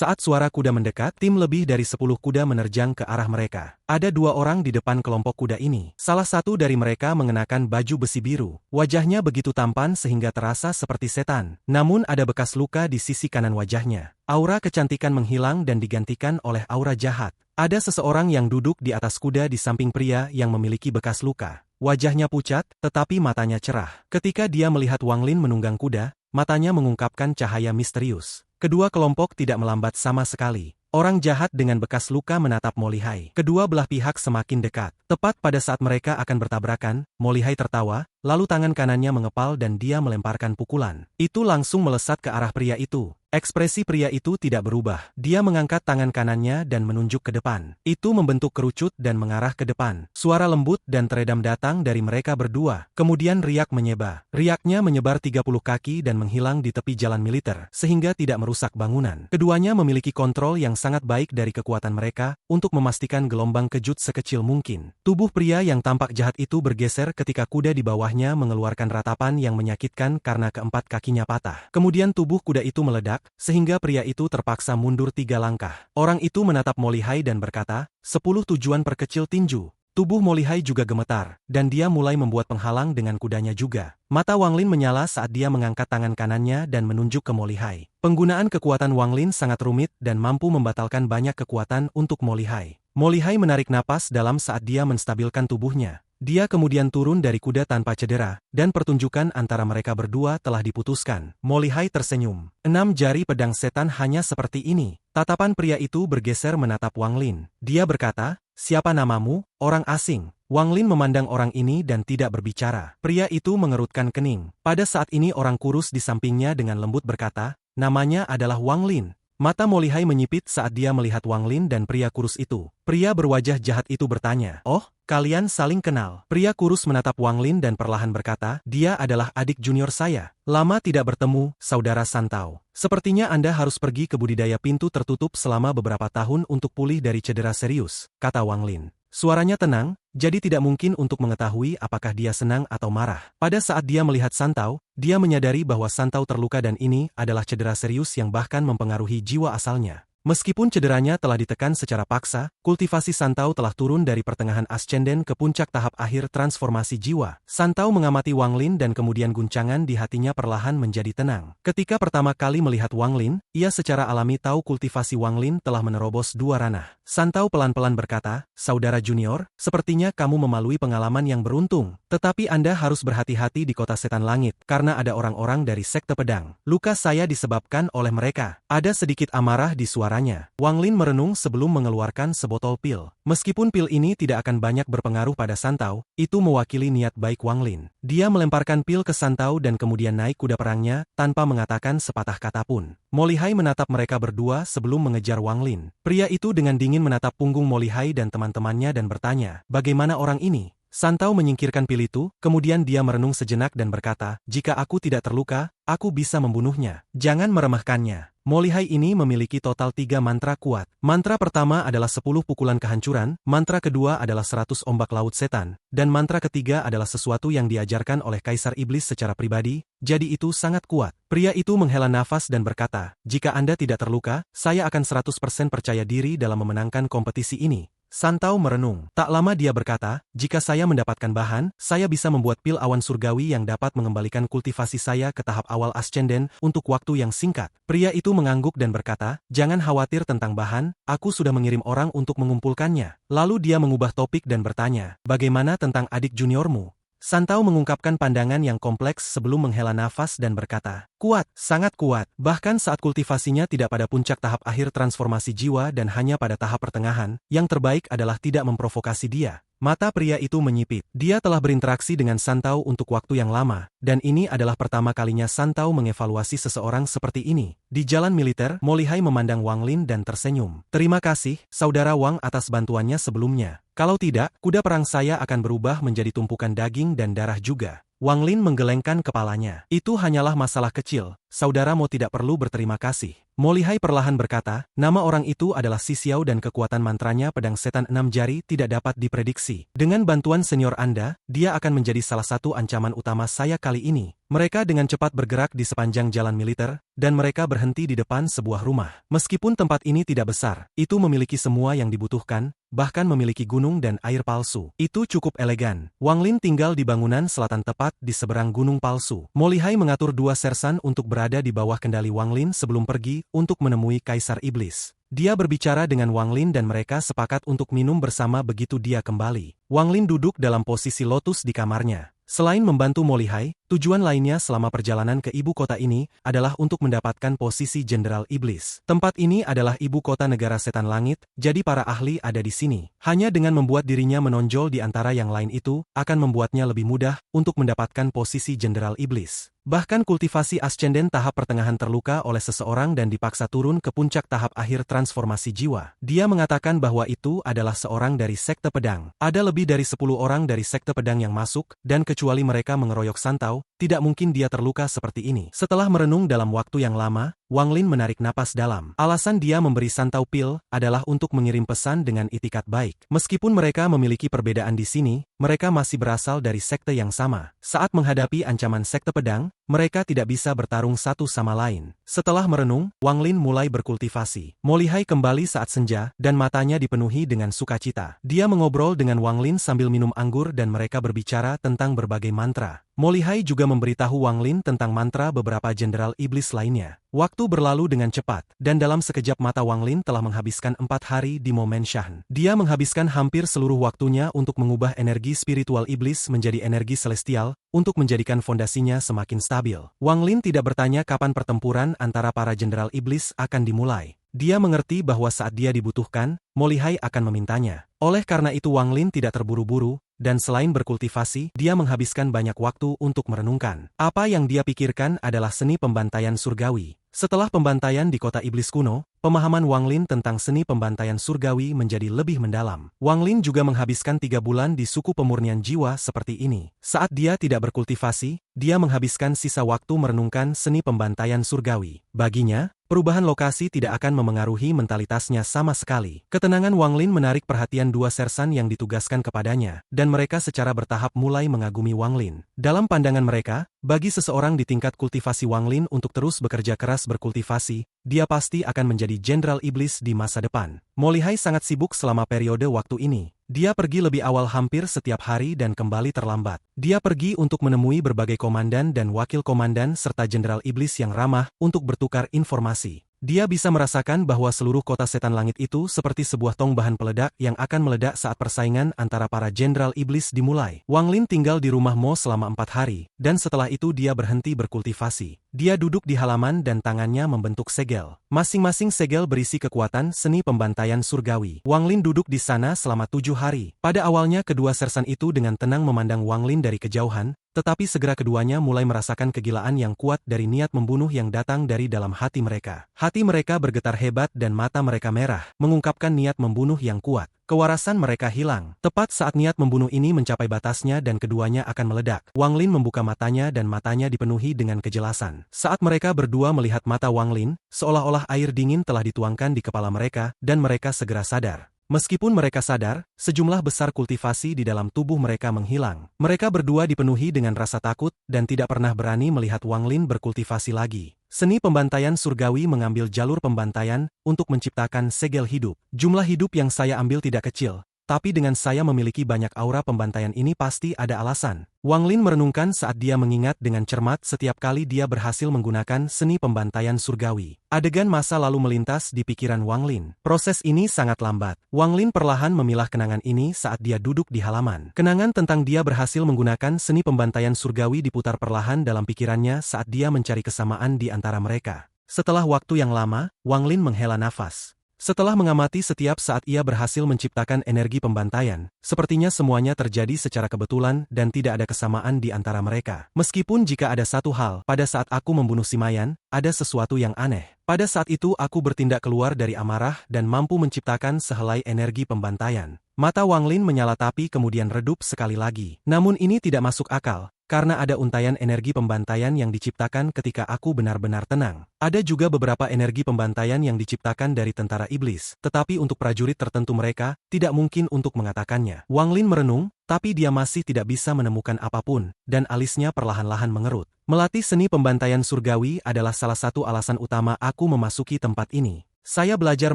Saat suara kuda mendekat, tim lebih dari 10 kuda menerjang ke arah mereka. Ada 2 orang di depan kelompok kuda ini. Salah satu dari mereka mengenakan baju besi biru. Wajahnya begitu tampan sehingga terasa seperti setan. Namun ada bekas luka di sisi kanan wajahnya. Aura kecantikan menghilang dan digantikan oleh aura jahat. Ada seseorang yang duduk di atas kuda di samping pria yang memiliki bekas luka. Wajahnya pucat, tetapi matanya cerah. Ketika dia melihat Wang Lin menunggang kuda, matanya mengungkapkan cahaya misterius. Kedua kelompok tidak melambat sama sekali. Orang jahat dengan bekas luka menatap Mo Lihai. Kedua belah pihak semakin dekat. Tepat pada saat mereka akan bertabrakan, Mo Lihai tertawa, lalu tangan kanannya mengepal dan dia melemparkan pukulan. Itu langsung melesat ke arah pria itu. Ekspresi pria itu tidak berubah. Dia mengangkat tangan kanannya dan menunjuk ke depan. Itu membentuk kerucut dan mengarah ke depan. Suara lembut dan teredam datang dari mereka berdua. Kemudian riak menyebar. Riaknya menyebar 30 kaki dan menghilang di tepi jalan militer, sehingga tidak merusak bangunan. Keduanya memiliki kontrol yang sangat baik dari kekuatan mereka untuk memastikan gelombang kejut sekecil mungkin. Tubuh pria yang tampak jahat itu bergeser ketika kuda di bawahnya mengeluarkan ratapan yang menyakitkan karena keempat kakinya patah. Kemudian tubuh kuda itu meledak, sehingga pria itu terpaksa mundur 3 langkah. Orang itu menatap Mo Lihai dan berkata, 10 tujuan perkecil tinju. Tubuh Mo Lihai juga gemetar, dan dia mulai membuat penghalang dengan kudanya juga. Mata Wang Lin menyala saat dia mengangkat tangan kanannya dan menunjuk ke Mo Lihai. Penggunaan kekuatan Wang Lin sangat rumit dan mampu membatalkan banyak kekuatan untuk Mo Lihai. Mo Lihai menarik napas dalam saat dia menstabilkan tubuhnya. Dia kemudian turun dari kuda tanpa cedera, dan pertunjukan antara mereka berdua telah diputuskan. Mo Lihai tersenyum. 6 jari pedang setan hanya seperti ini. Tatapan pria itu bergeser menatap Wang Lin. Dia berkata, "Siapa namamu, orang asing?" Wang Lin memandang orang ini dan tidak berbicara. Pria itu mengerutkan kening. Pada saat ini orang kurus di sampingnya dengan lembut berkata, "Namanya adalah Wang Lin." Mata Mo Lihai menyipit saat dia melihat Wang Lin dan pria kurus itu. Pria berwajah jahat itu bertanya, "Oh, kalian saling kenal?" Pria kurus menatap Wang Lin dan perlahan berkata, "Dia adalah adik junior saya. Lama tidak bertemu, saudara Santau. Sepertinya Anda harus pergi ke budidaya pintu tertutup selama beberapa tahun untuk pulih dari cedera serius," kata Wang Lin. Suaranya tenang, jadi tidak mungkin untuk mengetahui apakah dia senang atau marah. Pada saat dia melihat Santau, dia menyadari bahwa Santau terluka dan ini adalah cedera serius yang bahkan mempengaruhi jiwa asalnya. Meskipun cederanya telah ditekan secara paksa, kultivasi Santau telah turun dari pertengahan ascenden ke puncak tahap akhir transformasi jiwa. Santau mengamati Wang Lin dan kemudian guncangan di hatinya perlahan menjadi tenang. Ketika pertama kali melihat Wang Lin, ia secara alami tahu kultivasi Wang Lin telah menerobos 2 ranah. Santau pelan-pelan berkata, "Saudara junior, sepertinya kamu melalui pengalaman yang beruntung. Tetapi Anda harus berhati-hati di kota setan langit, karena ada orang-orang dari sekte pedang. Luka saya disebabkan oleh mereka." Ada sedikit amarah di suaranya. Wang Lin merenung sebelum mengeluarkan sebotol pil. Meskipun pil ini tidak akan banyak berpengaruh pada Santau, itu mewakili niat baik Wang Lin. Dia melemparkan pil ke Santau dan kemudian naik kuda perangnya, tanpa mengatakan sepatah kata pun. Mo Lihai menatap mereka berdua sebelum mengejar Wang Lin. Pria itu dengan dingin menatap punggung Mo Lihai dan teman-temannya dan bertanya, "Bagaimana orang ini?" Santau menyingkirkan pil itu, kemudian dia merenung sejenak dan berkata, "Jika aku tidak terluka, aku bisa membunuhnya. Jangan meremehkannya." Mo Lihai ini memiliki total 3 mantra kuat. Mantra pertama adalah 10 pukulan kehancuran, mantra kedua adalah 100 ombak laut setan, dan mantra ketiga adalah sesuatu yang diajarkan oleh Kaisar Iblis secara pribadi, jadi itu sangat kuat. Pria itu menghela nafas dan berkata, "Jika Anda tidak terluka, saya akan 100% percaya diri dalam memenangkan kompetisi ini." Santau merenung. Tak lama dia berkata, "Jika saya mendapatkan bahan, saya bisa membuat pil awan surgawi yang dapat mengembalikan kultivasi saya ke tahap awal ascenden untuk waktu yang singkat." Pria itu mengangguk dan berkata, "Jangan khawatir tentang bahan, aku sudah mengirim orang untuk mengumpulkannya." Lalu dia mengubah topik dan bertanya, "Bagaimana tentang adik juniormu?" Santau mengungkapkan pandangan yang kompleks sebelum menghela nafas dan berkata, "Kuat, sangat kuat. Bahkan saat kultivasinya tidak pada puncak tahap akhir transformasi jiwa dan hanya pada tahap pertengahan, yang terbaik adalah tidak memprovokasi dia." Mata pria itu menyipit. Dia telah berinteraksi dengan Santau untuk waktu yang lama, dan ini adalah pertama kalinya Santau mengevaluasi seseorang seperti ini. Di jalan militer, Mo Lihai memandang Wang Lin dan tersenyum. "Terima kasih, Saudara Wang atas bantuannya sebelumnya. Kalau tidak, kuda perang saya akan berubah menjadi tumpukan daging dan darah juga." Wang Lin menggelengkan kepalanya. Itu hanyalah masalah kecil, saudara Mo tidak perlu berterima kasih. Mo Lihai perlahan berkata, nama orang itu adalah Si Xiao dan kekuatan mantranya pedang setan 6 jari tidak dapat diprediksi. Dengan bantuan senior Anda, dia akan menjadi salah satu ancaman utama saya kali ini. Mereka dengan cepat bergerak di sepanjang jalan militer, dan mereka berhenti di depan sebuah rumah. Meskipun tempat ini tidak besar, itu memiliki semua yang dibutuhkan, bahkan memiliki gunung dan air palsu. Itu cukup elegan. Wang Lin tinggal di bangunan selatan tepat di seberang gunung palsu. Mo Lihai mengatur 2 sersan untuk berada di bawah kendali Wang Lin sebelum pergi untuk menemui Kaisar Iblis. Dia berbicara dengan Wang Lin dan mereka sepakat untuk minum bersama begitu dia kembali. Wang Lin duduk dalam posisi lotus di kamarnya. Selain membantu Mo Lihai, tujuan lainnya selama perjalanan ke ibu kota ini adalah untuk mendapatkan posisi Jenderal Iblis. Tempat ini adalah ibu kota negara setan langit, jadi para ahli ada di sini. Hanya dengan membuat dirinya menonjol di antara yang lain itu, akan membuatnya lebih mudah untuk mendapatkan posisi Jenderal Iblis. Bahkan kultivasi ascenden tahap pertengahan terluka oleh seseorang dan dipaksa turun ke puncak tahap akhir transformasi jiwa. Dia mengatakan bahwa itu adalah seorang dari sekte pedang. Ada lebih dari 10 orang dari sekte pedang yang masuk, dan kecuali mereka mengeroyok Santau, tidak mungkin dia terluka seperti ini. Setelah merenung dalam waktu yang lama, Wang Lin menarik napas dalam. Alasan dia memberi Santau pil adalah untuk mengirim pesan dengan itikat baik. Meskipun mereka memiliki perbedaan di sini, mereka masih berasal dari sekte yang sama. Saat menghadapi ancaman sekte pedang, mereka tidak bisa bertarung satu sama lain. Setelah merenung, Wang Lin mulai berkultivasi. Mo Lihai kembali saat senja, dan matanya dipenuhi dengan sukacita. Dia mengobrol dengan Wang Lin sambil minum anggur dan mereka berbicara tentang berbagai mantra. Mo Lihai juga memberitahu Wang Lin tentang mantra beberapa jenderal iblis lainnya. Waktu berlalu dengan cepat, dan dalam sekejap mata Wang Lin telah menghabiskan 4 hari di Mo Menshan. Dia menghabiskan hampir seluruh waktunya untuk mengubah energi spiritual iblis menjadi energi celestial, untuk menjadikan fondasinya semakin stabil. Wang Lin tidak bertanya kapan pertempuran antara para jenderal iblis akan dimulai. Dia mengerti bahwa saat dia dibutuhkan, Mo Lihai akan memintanya. Oleh karena itu Wang Lin tidak terburu-buru, dan selain berkultivasi, dia menghabiskan banyak waktu untuk merenungkan. Apa yang dia pikirkan adalah seni pembantaian surgawi. Setelah pembantaian di kota iblis kuno, pemahaman Wang Lin tentang seni pembantaian surgawi menjadi lebih mendalam. Wang Lin juga menghabiskan 3 bulan di suku pemurnian jiwa seperti ini. Saat dia tidak berkultivasi, dia menghabiskan sisa waktu merenungkan seni pembantaian surgawi. Baginya, perubahan lokasi tidak akan memengaruhi mentalitasnya sama sekali. Ketenangan Wang Lin menarik perhatian 2 sersan yang ditugaskan kepadanya, dan mereka secara bertahap mulai mengagumi Wang Lin. Dalam pandangan mereka, bagi seseorang di tingkat kultivasi Wang Lin untuk terus bekerja keras berkultivasi, dia pasti akan menjadi jenderal iblis di masa depan. Mo Lihai sangat sibuk selama periode waktu ini. Dia pergi lebih awal hampir setiap hari dan kembali terlambat. Dia pergi untuk menemui berbagai komandan dan wakil komandan serta jenderal iblis yang ramah untuk bertukar informasi. Dia bisa merasakan bahwa seluruh kota setan langit itu seperti sebuah tong bahan peledak yang akan meledak saat persaingan antara para jenderal iblis dimulai. Wang Lin tinggal di rumah Mo selama 4 hari, dan setelah itu dia berhenti berkultivasi. Dia duduk di halaman dan tangannya membentuk segel. Masing-masing segel berisi kekuatan seni pembantaian surgawi. Wang Lin duduk di sana selama 7 hari. Pada awalnya kedua sersan itu dengan tenang memandang Wang Lin dari kejauhan, tetapi segera keduanya mulai merasakan kegilaan yang kuat dari niat membunuh yang datang dari dalam hati mereka. Hati mereka bergetar hebat dan mata mereka merah, mengungkapkan niat membunuh yang kuat. Kewarasan mereka hilang. Tepat saat niat membunuh ini mencapai batasnya dan keduanya akan meledak. Wang Lin membuka matanya dan matanya dipenuhi dengan kejelasan. Saat mereka berdua melihat mata Wang Lin, seolah-olah air dingin telah dituangkan di kepala mereka, dan mereka segera sadar. Meskipun mereka sadar, sejumlah besar kultivasi di dalam tubuh mereka menghilang. Mereka berdua dipenuhi dengan rasa takut, dan tidak pernah berani melihat Wang Lin berkultivasi lagi. Seni pembantaian surgawi mengambil jalur pembantaian untuk menciptakan segel hidup. Jumlah hidup yang saya ambil tidak kecil, tapi dengan saya memiliki banyak aura pembantaian ini pasti ada alasan. Wang Lin merenungkan saat dia mengingat dengan cermat setiap kali dia berhasil menggunakan seni pembantaian surgawi. Adegan masa lalu melintas di pikiran Wang Lin. Proses ini sangat lambat. Wang Lin perlahan memilah kenangan ini saat dia duduk di halaman. Kenangan tentang dia berhasil menggunakan seni pembantaian surgawi diputar perlahan dalam pikirannya saat dia mencari kesamaan di antara mereka. Setelah waktu yang lama, Wang Lin menghela nafas. Setelah mengamati setiap saat ia berhasil menciptakan energi pembantaian, sepertinya semuanya terjadi secara kebetulan dan tidak ada kesamaan di antara mereka. Meskipun jika ada satu hal, pada saat aku membunuh Simayan, ada sesuatu yang aneh. Pada saat itu aku bertindak keluar dari amarah dan mampu menciptakan sehelai energi pembantaian. Mata Wang Lin menyala tapi kemudian redup sekali lagi. Namun ini tidak masuk akal. karena ada untayan energi pembantaian yang diciptakan ketika aku benar-benar tenang. Ada juga beberapa energi pembantaian yang diciptakan dari tentara iblis, tetapi untuk prajurit tertentu mereka tidak mungkin untuk mengatakannya. Wang Lin merenung, tapi dia masih tidak bisa menemukan apapun, dan alisnya perlahan-lahan mengerut. Melatih seni pembantaian surgawi adalah salah satu alasan utama aku memasuki tempat ini. Saya belajar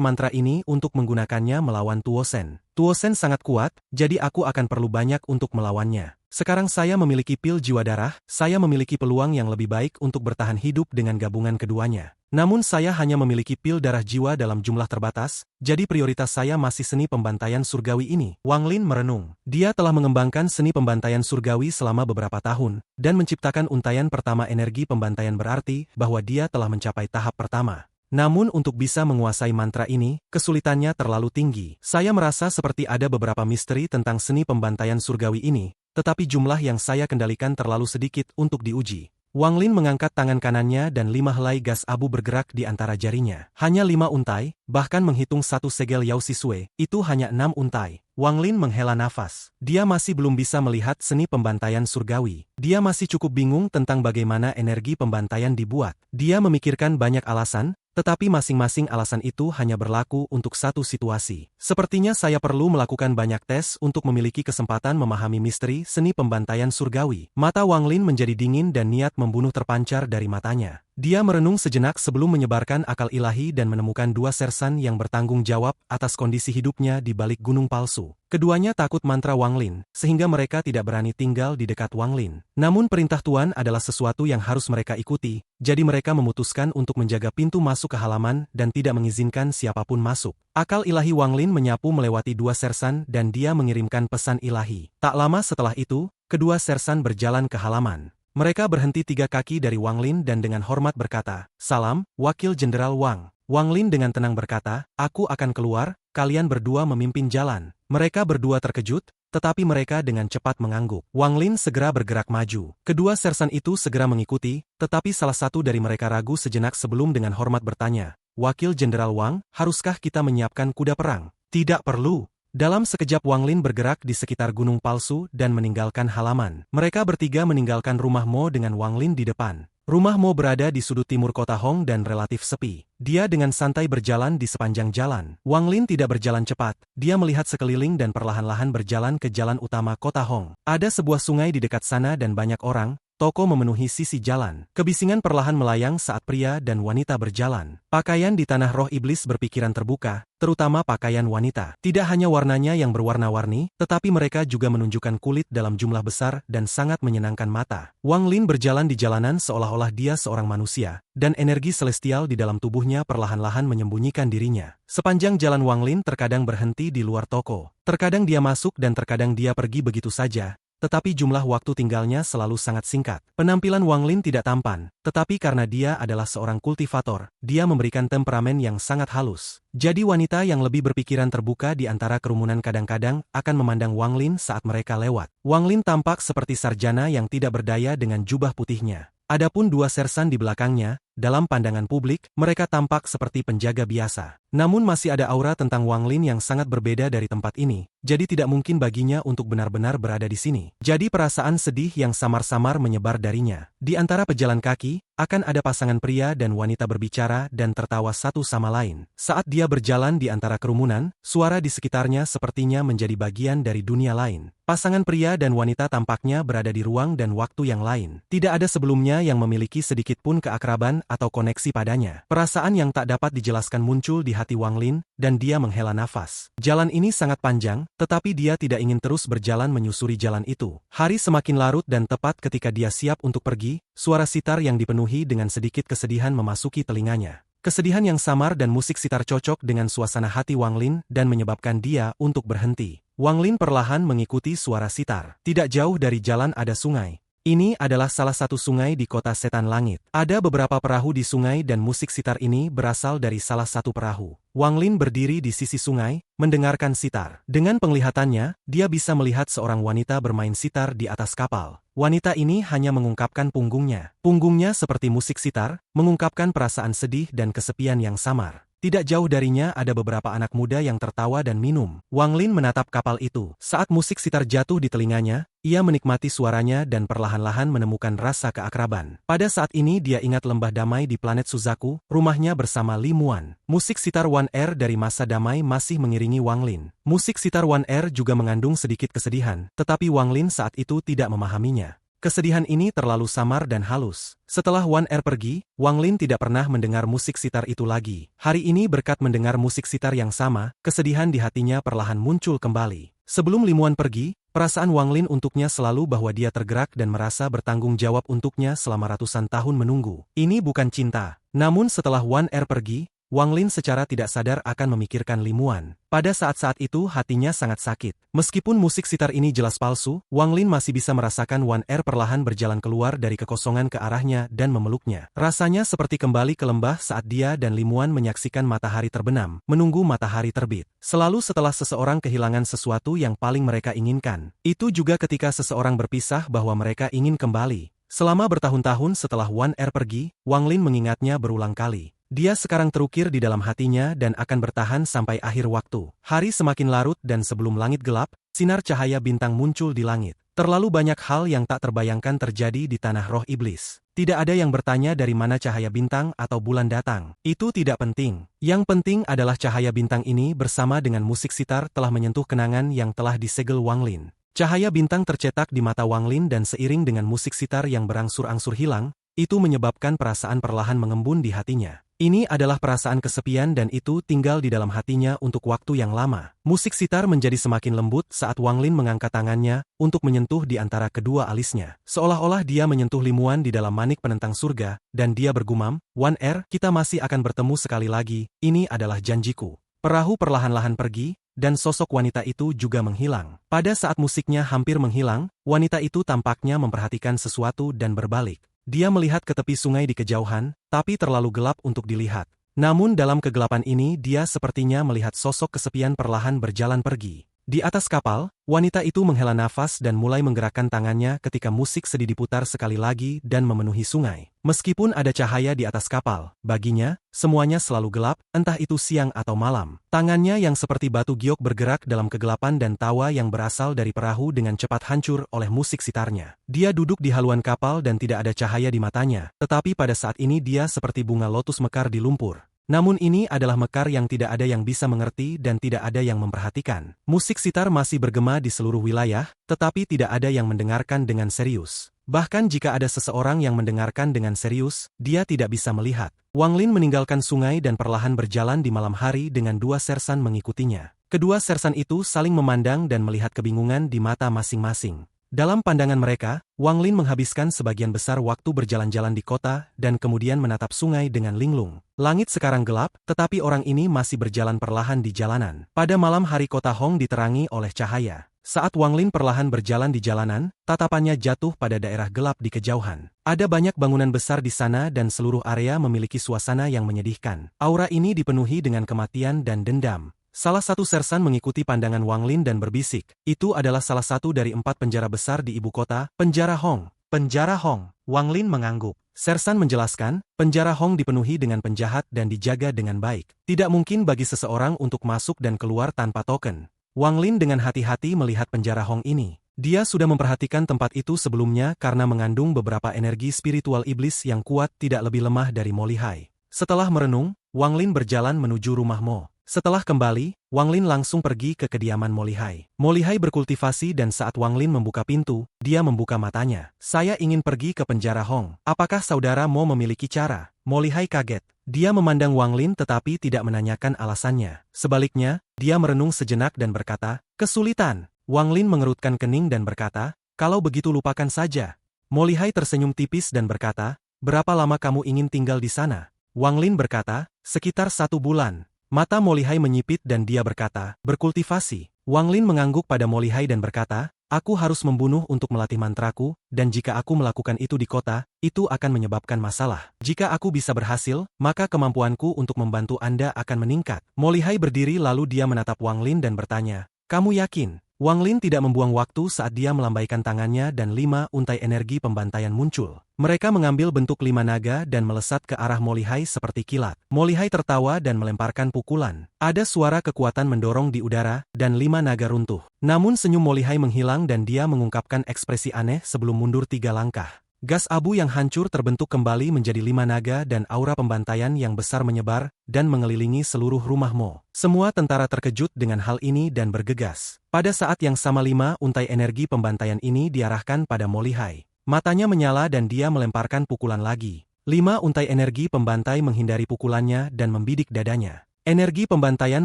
mantra ini untuk menggunakannya melawan Tuosen. Tuosen sangat kuat, jadi aku akan perlu banyak untuk melawannya. Sekarang saya memiliki pil jiwa darah, saya memiliki peluang yang lebih baik untuk bertahan hidup dengan gabungan keduanya. Namun saya hanya memiliki pil darah jiwa dalam jumlah terbatas, jadi prioritas saya masih seni pembantaian surgawi ini. Wang Lin merenung. Dia telah mengembangkan seni pembantaian surgawi selama beberapa tahun, dan menciptakan untayan pertama energi pembantaian berarti bahwa dia telah mencapai tahap pertama. Namun untuk bisa menguasai mantra ini, kesulitannya terlalu tinggi. Saya merasa seperti ada beberapa misteri tentang seni pembantaian surgawi ini, tetapi jumlah yang saya kendalikan terlalu sedikit untuk diuji. Wang Lin mengangkat tangan kanannya dan 5 helai gas abu bergerak di antara jarinya. Hanya 5 untai, bahkan menghitung 1 segel Yao Sisue, itu hanya 6 untai. Wang Lin menghela nafas. Dia masih belum bisa melihat seni pembantaian surgawi. Dia masih cukup bingung tentang bagaimana energi pembantaian dibuat. Dia memikirkan banyak alasan, tetapi masing-masing alasan itu hanya berlaku untuk satu situasi. Sepertinya saya perlu melakukan banyak tes untuk memiliki kesempatan memahami misteri seni pembantaian surgawi. Mata Wang Lin menjadi dingin dan niat membunuh terpancar dari matanya. Dia merenung sejenak sebelum menyebarkan akal ilahi dan menemukan 2 sersan yang bertanggung jawab atas kondisi hidupnya di balik gunung palsu. Keduanya takut mantra Wang Lin, sehingga mereka tidak berani tinggal di dekat Wang Lin. Namun perintah Tuan adalah sesuatu yang harus mereka ikuti, jadi mereka memutuskan untuk menjaga pintu masuk ke halaman dan tidak mengizinkan siapapun masuk. Akal ilahi Wang Lin menyapu melewati 2 sersan dan dia mengirimkan pesan ilahi. Tak lama setelah itu, kedua sersan berjalan ke halaman. Mereka berhenti 3 kaki dari Wang Lin dan dengan hormat berkata, "Salam, Wakil Jenderal Wang." Wang Lin dengan tenang berkata, "Aku akan keluar, kalian berdua memimpin jalan." Mereka berdua terkejut, tetapi mereka dengan cepat mengangguk. Wang Lin segera bergerak maju. Kedua sersan itu segera mengikuti, tetapi salah satu dari mereka ragu sejenak sebelum dengan hormat bertanya, "Wakil Jenderal Wang, haruskah kita menyiapkan kuda perang?" "Tidak perlu." Dalam sekejap Wang Lin bergerak di sekitar gunung palsu dan meninggalkan halaman. Mereka bertiga meninggalkan rumah Mo dengan Wang Lin di depan. Rumah Mo berada di sudut timur kota Hong dan relatif sepi. Dia dengan santai berjalan di sepanjang jalan. Wang Lin tidak berjalan cepat, dia melihat sekeliling dan perlahan-lahan berjalan ke jalan utama kota Hong. Ada sebuah sungai di dekat sana dan banyak orang, toko memenuhi sisi jalan. Kebisingan perlahan melayang saat pria dan wanita berjalan. Pakaian di tanah roh iblis berpikiran terbuka, terutama pakaian wanita. Tidak hanya warnanya yang berwarna-warni, tetapi mereka juga menunjukkan kulit dalam jumlah besar dan sangat menyenangkan mata. Wang Lin berjalan di jalanan seolah-olah dia seorang manusia, dan energi celestial di dalam tubuhnya perlahan-lahan menyembunyikan dirinya. Sepanjang jalan Wang Lin terkadang berhenti di luar toko. Terkadang dia masuk dan terkadang dia pergi begitu saja. Tetapi jumlah waktu tinggalnya selalu sangat singkat. Penampilan Wang Lin tidak tampan, tetapi karena dia adalah seorang kultivator, dia memberikan temperamen yang sangat halus. Jadi wanita yang lebih berpikiran terbuka di antara kerumunan kadang-kadang akan memandang Wang Lin saat mereka lewat. Wang Lin tampak seperti sarjana yang tidak berdaya dengan jubah putihnya. Adapun 2 sersan di belakangnya, dalam pandangan publik, mereka tampak seperti penjaga biasa. Namun masih ada aura tentang Wang Lin yang sangat berbeda dari tempat ini, jadi tidak mungkin baginya untuk benar-benar berada di sini. Jadi perasaan sedih yang samar-samar menyebar darinya. Di antara pejalan kaki, akan ada pasangan pria dan wanita berbicara dan tertawa satu sama lain. Saat dia berjalan di antara kerumunan, suara di sekitarnya sepertinya menjadi bagian dari dunia lain. Pasangan pria dan wanita tampaknya berada di ruang dan waktu yang lain. Tidak ada sebelumnya yang memiliki sedikit pun keakraban atau koneksi padanya. Perasaan yang tak dapat dijelaskan muncul di hati Wang Lin, dan dia menghela nafas. Jalan ini sangat panjang, tetapi dia tidak ingin terus berjalan menyusuri jalan itu. Hari semakin larut dan tepat ketika dia siap untuk pergi, suara sitar yang dipenuhi dengan sedikit kesedihan memasuki telinganya. Kesedihan yang samar dan musik sitar cocok dengan suasana hati Wang Lin dan menyebabkan dia untuk berhenti. Wang Lin perlahan mengikuti suara sitar. Tidak jauh dari jalan ada sungai. Ini adalah salah satu sungai di kota Setan Langit. Ada beberapa perahu di sungai dan musik sitar ini berasal dari salah satu perahu. Wang Lin berdiri di sisi sungai, mendengarkan sitar. Dengan penglihatannya, dia bisa melihat seorang wanita bermain sitar di atas kapal. Wanita ini hanya mengungkapkan punggungnya. Punggungnya seperti musik sitar, mengungkapkan perasaan sedih dan kesepian yang samar. Tidak jauh darinya ada beberapa anak muda yang tertawa dan minum. Wang Lin menatap kapal itu. Saat musik sitar jatuh di telinganya, ia menikmati suaranya dan perlahan-lahan menemukan rasa keakraban. Pada saat ini dia ingat lembah damai di planet Suzaku, rumahnya bersama Li Muan. Musik sitar One Air dari masa damai masih mengiringi Wang Lin. Musik sitar One Air juga mengandung sedikit kesedihan, tetapi Wang Lin saat itu tidak memahaminya. Kesedihan ini terlalu samar dan halus. Setelah One Air pergi, Wang Lin tidak pernah mendengar musik sitar itu lagi. Hari ini berkat mendengar musik sitar yang sama, kesedihan di hatinya perlahan muncul kembali. Sebelum Li Muan pergi, perasaan Wang Lin untuknya selalu bahwa dia tergerak dan merasa bertanggung jawab untuknya selama ratusan tahun menunggu. Ini bukan cinta. Namun setelah One Air pergi, Wang Lin secara tidak sadar akan memikirkan Li Muan. Pada saat-saat itu hatinya sangat sakit. Meskipun musik sitar ini jelas palsu, Wang Lin masih bisa merasakan One Air perlahan berjalan keluar dari kekosongan ke arahnya dan memeluknya. Rasanya seperti kembali ke lembah saat dia dan Li Muan menyaksikan matahari terbenam, menunggu matahari terbit. Selalu setelah seseorang kehilangan sesuatu yang paling mereka inginkan. Itu juga ketika seseorang berpisah bahwa mereka ingin kembali. Selama bertahun-tahun setelah One Air pergi, Wang Lin mengingatnya berulang kali. Dia sekarang terukir di dalam hatinya dan akan bertahan sampai akhir waktu. Hari semakin larut dan sebelum langit gelap, sinar cahaya bintang muncul di langit. Terlalu banyak hal yang tak terbayangkan terjadi di tanah roh iblis. Tidak ada yang bertanya dari mana cahaya bintang atau bulan datang. Itu tidak penting. Yang penting adalah cahaya bintang ini bersama dengan musik sitar telah menyentuh kenangan yang telah disegel Wang Lin. Cahaya bintang tercetak di mata Wang Lin dan seiring dengan musik sitar yang berangsur-angsur hilang, itu menyebabkan perasaan perlahan mengembun di hatinya. Ini adalah perasaan kesepian dan itu tinggal di dalam hatinya untuk waktu yang lama. Musik sitar menjadi semakin lembut saat Wang Lin mengangkat tangannya untuk menyentuh di antara kedua alisnya. Seolah-olah dia menyentuh Li Muan di dalam manik penentang surga, dan dia bergumam, "One Air, kita masih akan bertemu sekali lagi, ini adalah janjiku." Perahu perlahan-lahan pergi, dan sosok wanita itu juga menghilang. Pada saat musiknya hampir menghilang, wanita itu tampaknya memperhatikan sesuatu dan berbalik. Dia melihat ke tepi sungai di kejauhan, tapi terlalu gelap untuk dilihat. Namun dalam kegelapan ini dia sepertinya melihat sosok kesepian perlahan berjalan pergi. Di atas kapal, wanita itu menghela nafas dan mulai menggerakkan tangannya ketika musik sedih diputar sekali lagi dan memenuhi sungai. Meskipun ada cahaya di atas kapal, baginya, semuanya selalu gelap, entah itu siang atau malam. Tangannya yang seperti batu giok bergerak dalam kegelapan dan tawa yang berasal dari perahu dengan cepat hancur oleh musik sitarnya. Dia duduk di haluan kapal dan tidak ada cahaya di matanya, tetapi pada saat ini dia seperti bunga lotus mekar di lumpur. Namun ini adalah mekar yang tidak ada yang bisa mengerti dan tidak ada yang memperhatikan. Musik sitar masih bergema di seluruh wilayah, tetapi tidak ada yang mendengarkan dengan serius. Bahkan jika ada seseorang yang mendengarkan dengan serius, dia tidak bisa melihat. Wang Lin meninggalkan sungai dan perlahan berjalan di malam hari dengan dua sersan mengikutinya. Kedua sersan itu saling memandang dan melihat kebingungan di mata masing-masing. Dalam pandangan mereka, Wang Lin menghabiskan sebagian besar waktu berjalan-jalan di kota dan kemudian menatap sungai dengan linglung. Langit sekarang gelap, tetapi orang ini masih berjalan perlahan di jalanan. Pada malam hari kota Hong diterangi oleh cahaya. Saat Wang Lin perlahan berjalan di jalanan, tatapannya jatuh pada daerah gelap di kejauhan. Ada banyak bangunan besar di sana dan seluruh area memiliki suasana yang menyedihkan. Aura ini dipenuhi dengan kematian dan dendam. Salah satu sersan mengikuti pandangan Wang Lin dan berbisik, itu adalah salah satu dari 4 penjara besar di ibu kota, penjara Hong. Penjara Hong. Wang Lin mengangguk. Sersan menjelaskan, penjara Hong dipenuhi dengan penjahat dan dijaga dengan baik. Tidak mungkin bagi seseorang untuk masuk dan keluar tanpa token. Wang Lin dengan hati-hati melihat penjara Hong ini. Dia sudah memperhatikan tempat itu sebelumnya karena mengandung beberapa energi spiritual iblis yang kuat tidak lebih lemah dari Mo Lihai. Setelah merenung, Wang Lin berjalan menuju rumah Mo. Setelah kembali, Wang Lin langsung pergi ke kediaman Mo Lihai. Mo Lihai berkultivasi dan saat Wang Lin membuka pintu, dia membuka matanya. "Saya ingin pergi ke penjara Hong. Apakah saudara Mo memiliki cara?" Mo Lihai kaget. Dia memandang Wang Lin tetapi tidak menanyakan alasannya. Sebaliknya, dia merenung sejenak dan berkata, "Kesulitan." Wang Lin mengerutkan kening dan berkata, "Kalau begitu lupakan saja." Mo Lihai tersenyum tipis dan berkata, "Berapa lama kamu ingin tinggal di sana?" Wang Lin berkata, "Sekitar 1 bulan." Mata Mo Lihai menyipit dan dia berkata, "Berkultivasi." Wang Lin mengangguk pada Mo Lihai dan berkata, "Aku harus membunuh untuk melatih mantraku, dan jika aku melakukan itu di kota, itu akan menyebabkan masalah. Jika aku bisa berhasil, maka kemampuanku untuk membantu Anda akan meningkat." Mo Lihai berdiri lalu dia menatap Wang Lin dan bertanya, "Kamu yakin?" Wang Lin tidak membuang waktu saat dia melambaikan tangannya dan 5 untai energi pembantaian muncul. Mereka mengambil bentuk 5 naga dan melesat ke arah Mo Lihai seperti kilat. Mo Lihai tertawa dan melemparkan pukulan. Ada suara kekuatan mendorong di udara, dan 5 naga runtuh. Namun senyum Mo Lihai menghilang dan dia mengungkapkan ekspresi aneh sebelum mundur 3 langkah. Gas abu yang hancur terbentuk kembali menjadi 5 naga dan aura pembantaian yang besar menyebar dan mengelilingi seluruh rumah Mo. Semua tentara terkejut dengan hal ini dan bergegas. Pada saat yang sama 5 untai energi pembantaian ini diarahkan pada Mo Lihai. Matanya menyala dan dia melemparkan pukulan lagi. 5 untai energi pembantai menghindari pukulannya dan membidik dadanya. Energi pembantaian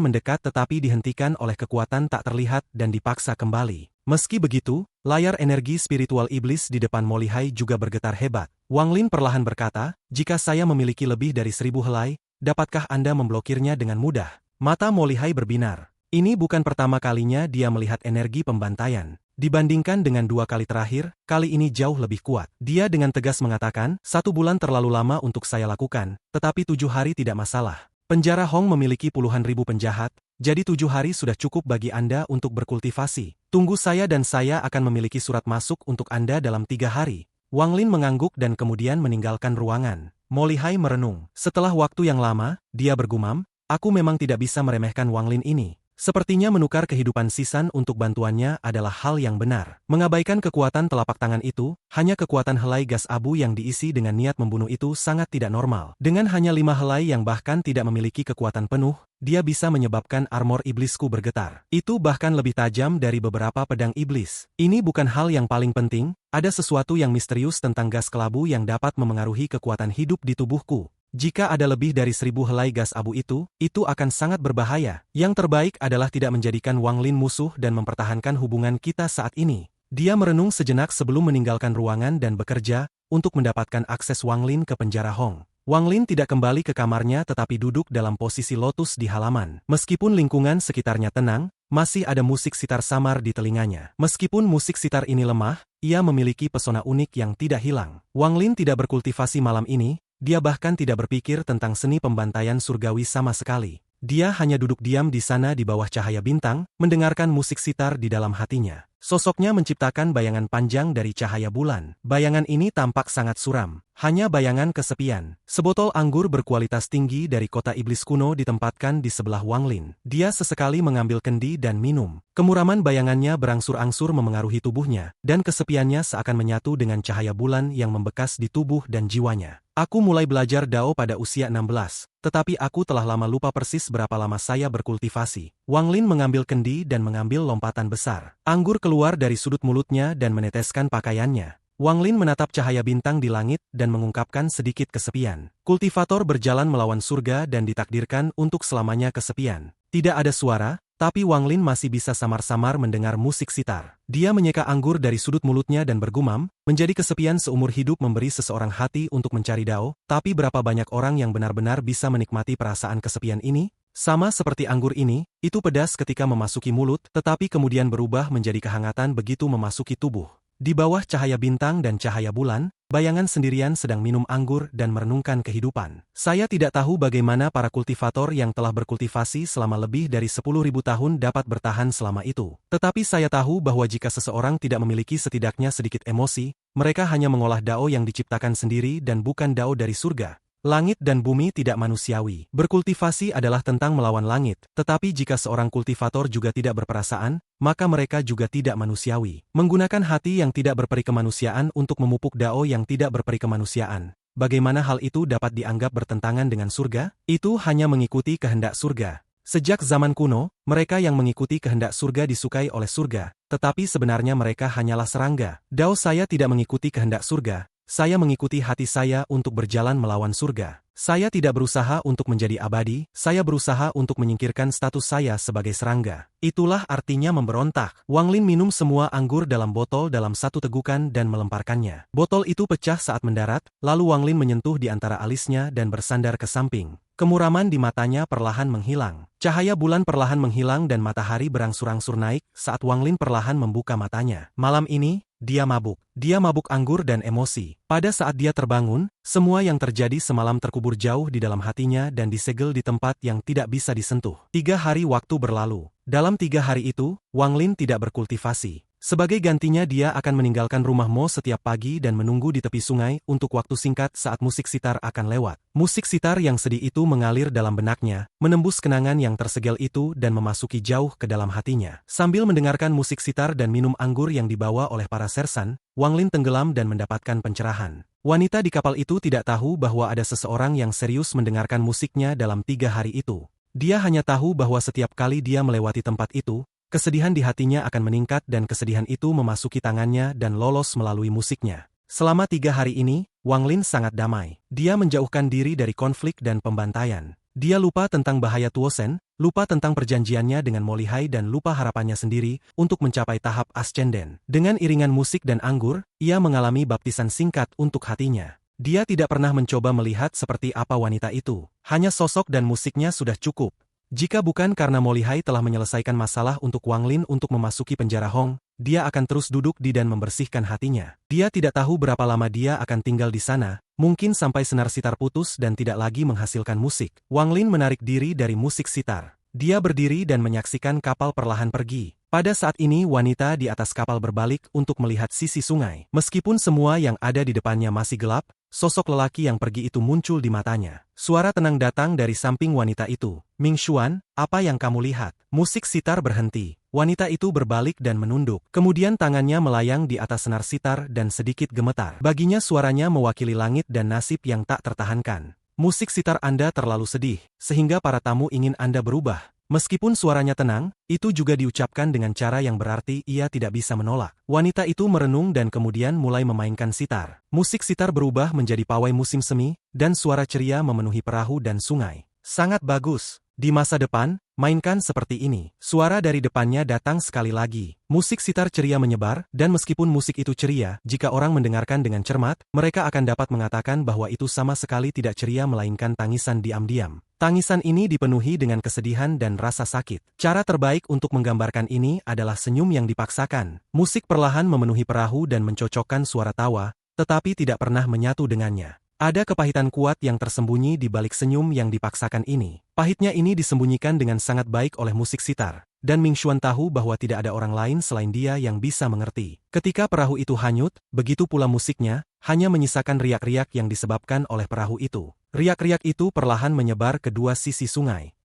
mendekat tetapi dihentikan oleh kekuatan tak terlihat dan dipaksa kembali. Meski begitu, layar energi spiritual iblis di depan Mo Lihai juga bergetar hebat. Wang Lin perlahan berkata, "Jika saya memiliki lebih dari 1000 helai, dapatkah Anda memblokirnya dengan mudah?" Mata Mo Lihai berbinar. Ini bukan pertama kalinya dia melihat energi pembantaian. Dibandingkan dengan 2 kali terakhir, kali ini jauh lebih kuat. Dia dengan tegas mengatakan, 1 bulan terlalu lama untuk saya lakukan, tetapi 7 hari tidak masalah. Penjara Hong memiliki puluhan ribu penjahat, jadi 7 hari sudah cukup bagi Anda untuk berkultivasi. Tunggu saya dan saya akan memiliki surat masuk untuk Anda dalam 3 hari. Wang Lin mengangguk dan kemudian meninggalkan ruangan. Mo Lihai merenung. Setelah waktu yang lama, dia bergumam, "Aku memang tidak bisa meremehkan Wang Lin ini. Sepertinya menukar kehidupan Sisan untuk bantuannya adalah hal yang benar. Mengabaikan kekuatan telapak tangan itu, hanya kekuatan helai gas abu yang diisi dengan niat membunuh itu sangat tidak normal. Dengan hanya 5 helai yang bahkan tidak memiliki kekuatan penuh, dia bisa menyebabkan armor iblisku bergetar. Itu bahkan lebih tajam dari beberapa pedang iblis. Ini bukan hal yang paling penting, ada sesuatu yang misterius tentang gas kelabu yang dapat memengaruhi kekuatan hidup di tubuhku. Jika ada lebih dari 1000 helai gas abu itu akan sangat berbahaya. Yang terbaik adalah tidak menjadikan Wang Lin musuh dan mempertahankan hubungan kita saat ini." Dia merenung sejenak sebelum meninggalkan ruangan dan bekerja untuk mendapatkan akses Wang Lin ke penjara Hong. Wang Lin tidak kembali ke kamarnya tetapi duduk dalam posisi lotus di halaman. Meskipun lingkungan sekitarnya tenang, masih ada musik sitar samar di telinganya. Meskipun musik sitar ini lemah, ia memiliki pesona unik yang tidak hilang. Wang Lin tidak berkultivasi malam ini. Dia bahkan tidak berpikir tentang seni pembantaian surgawi sama sekali. Dia hanya duduk diam di sana di bawah cahaya bintang, mendengarkan musik sitar di dalam hatinya. Sosoknya menciptakan bayangan panjang dari cahaya bulan. Bayangan ini tampak sangat suram. Hanya bayangan kesepian. Sebotol anggur berkualitas tinggi dari kota iblis kuno ditempatkan di sebelah Wang Lin. Dia sesekali mengambil kendi dan minum. Kemuraman bayangannya berangsur-angsur memengaruhi tubuhnya, dan kesepiannya seakan menyatu dengan cahaya bulan yang membekas di tubuh dan jiwanya. "Aku mulai belajar Dao pada usia 16, tetapi aku telah lama lupa persis berapa lama saya berkultivasi." Wang Lin mengambil kendi dan mengambil lompatan besar. Anggur keluar dari sudut mulutnya dan meneteskan pakaiannya. Wang Lin menatap cahaya bintang di langit dan mengungkapkan sedikit kesepian. Kultivator berjalan melawan surga dan ditakdirkan untuk selamanya kesepian. Tidak ada suara, tapi Wang Lin masih bisa samar-samar mendengar musik sitar. Dia menyeka anggur dari sudut mulutnya dan bergumam, menjadi kesepian seumur hidup memberi seseorang hati untuk mencari Dao, tapi berapa banyak orang yang benar-benar bisa menikmati perasaan kesepian ini? Sama seperti anggur ini, itu pedas ketika memasuki mulut, tetapi kemudian berubah menjadi kehangatan begitu memasuki tubuh. Di bawah cahaya bintang dan cahaya bulan, bayangan sendirian sedang minum anggur dan merenungkan kehidupan. Saya tidak tahu bagaimana para kultivator yang telah berkultivasi selama lebih dari 10.000 tahun dapat bertahan selama itu. Tetapi saya tahu bahwa jika seseorang tidak memiliki setidaknya sedikit emosi, mereka hanya mengolah Dao yang diciptakan sendiri dan bukan Dao dari surga. Langit dan bumi tidak manusiawi. Berkultivasi adalah tentang melawan langit, tetapi jika seorang kultivator juga tidak berperasaan, maka mereka juga tidak manusiawi. Menggunakan hati yang tidak berperi kemanusiaan untuk memupuk Dao yang tidak berperi kemanusiaan. Bagaimana hal itu dapat dianggap bertentangan dengan surga? Itu hanya mengikuti kehendak surga. Sejak zaman kuno, mereka yang mengikuti kehendak surga disukai oleh surga, tetapi sebenarnya mereka hanyalah serangga. Dao saya tidak mengikuti kehendak surga. Saya mengikuti hati saya untuk berjalan melawan surga. Saya tidak berusaha untuk menjadi abadi, saya berusaha untuk menyingkirkan status saya sebagai serangga. Itulah artinya memberontak. Wang Lin minum semua anggur dalam botol dalam satu tegukan dan melemparkannya. Botol itu pecah saat mendarat, lalu Wang Lin menyentuh di antara alisnya dan bersandar ke samping. Kemuraman di matanya perlahan menghilang. Cahaya bulan perlahan menghilang dan matahari berangsur-angsur naik saat Wang Lin perlahan membuka matanya. Malam ini, dia mabuk. Dia mabuk anggur dan emosi. Pada saat dia terbangun, semua yang terjadi semalam terkubur jauh di dalam hatinya dan disegel di tempat yang tidak bisa disentuh. 3 hari waktu berlalu. Dalam 3 hari itu, Wang Lin tidak berkultivasi. Sebagai gantinya dia akan meninggalkan rumah Mo setiap pagi dan menunggu di tepi sungai untuk waktu singkat saat musik sitar akan lewat. Musik sitar yang sedih itu mengalir dalam benaknya, menembus kenangan yang tersegel itu dan memasuki jauh ke dalam hatinya. Sambil mendengarkan musik sitar dan minum anggur yang dibawa oleh para sersan, Wang Lin tenggelam dan mendapatkan pencerahan. Wanita di kapal itu tidak tahu bahwa ada seseorang yang serius mendengarkan musiknya dalam 3 hari itu. Dia hanya tahu bahwa setiap kali dia melewati tempat itu, kesedihan di hatinya akan meningkat dan kesedihan itu memasuki tangannya dan lolos melalui musiknya. Selama 3 hari ini, Wang Lin sangat damai. Dia menjauhkan diri dari konflik dan pembantaian. Dia lupa tentang bahaya Tuosen, lupa tentang perjanjiannya dengan Mo Lihai dan lupa harapannya sendiri untuk mencapai tahap ascenden. Dengan iringan musik dan anggur, ia mengalami baptisan singkat untuk hatinya. Dia tidak pernah mencoba melihat seperti apa wanita itu. Hanya sosok dan musiknya sudah cukup. Jika bukan karena Mo Lihai telah menyelesaikan masalah untuk Wang Lin untuk memasuki penjara Hong, dia akan terus duduk di dan membersihkan hatinya. Dia tidak tahu berapa lama dia akan tinggal di sana, mungkin sampai senar sitar putus dan tidak lagi menghasilkan musik. Wang Lin menarik diri dari musik sitar. Dia berdiri dan menyaksikan kapal perlahan pergi. Pada saat ini wanita di atas kapal berbalik untuk melihat sisi sungai. Meskipun semua yang ada di depannya masih gelap, sosok lelaki yang pergi itu muncul di matanya. Suara tenang datang dari samping wanita itu. Ming Xuan, apa yang kamu lihat? Musik sitar berhenti. Wanita itu berbalik dan menunduk. Kemudian tangannya melayang di atas senar sitar dan sedikit gemetar. Baginya suaranya mewakili langit dan nasib yang tak tertahankan. Musik sitar Anda terlalu sedih, sehingga para tamu ingin Anda berubah. Meskipun suaranya tenang, itu juga diucapkan dengan cara yang berarti ia tidak bisa menolak. Wanita itu merenung dan kemudian mulai memainkan sitar. Musik sitar berubah menjadi pawai musim semi, dan suara ceria memenuhi perahu dan sungai. Sangat bagus. Di masa depan, mainkan seperti ini. Suara dari depannya datang sekali lagi. Musik sitar ceria menyebar, dan meskipun musik itu ceria, jika orang mendengarkan dengan cermat, mereka akan dapat mengatakan bahwa itu sama sekali tidak ceria melainkan tangisan diam-diam. Tangisan ini dipenuhi dengan kesedihan dan rasa sakit. Cara terbaik untuk menggambarkan ini adalah senyum yang dipaksakan. Musik perlahan memenuhi perahu dan mencocokkan suara tawa, tetapi tidak pernah menyatu dengannya. Ada kepahitan kuat yang tersembunyi di balik senyum yang dipaksakan ini. Pahitnya ini disembunyikan dengan sangat baik oleh musik sitar. Dan Ming Xuan tahu bahwa tidak ada orang lain selain dia yang bisa mengerti. Ketika perahu itu hanyut, begitu pula musiknya, hanya menyisakan riak-riak yang disebabkan oleh perahu itu. Riak-riak itu perlahan menyebar ke dua sisi sungai.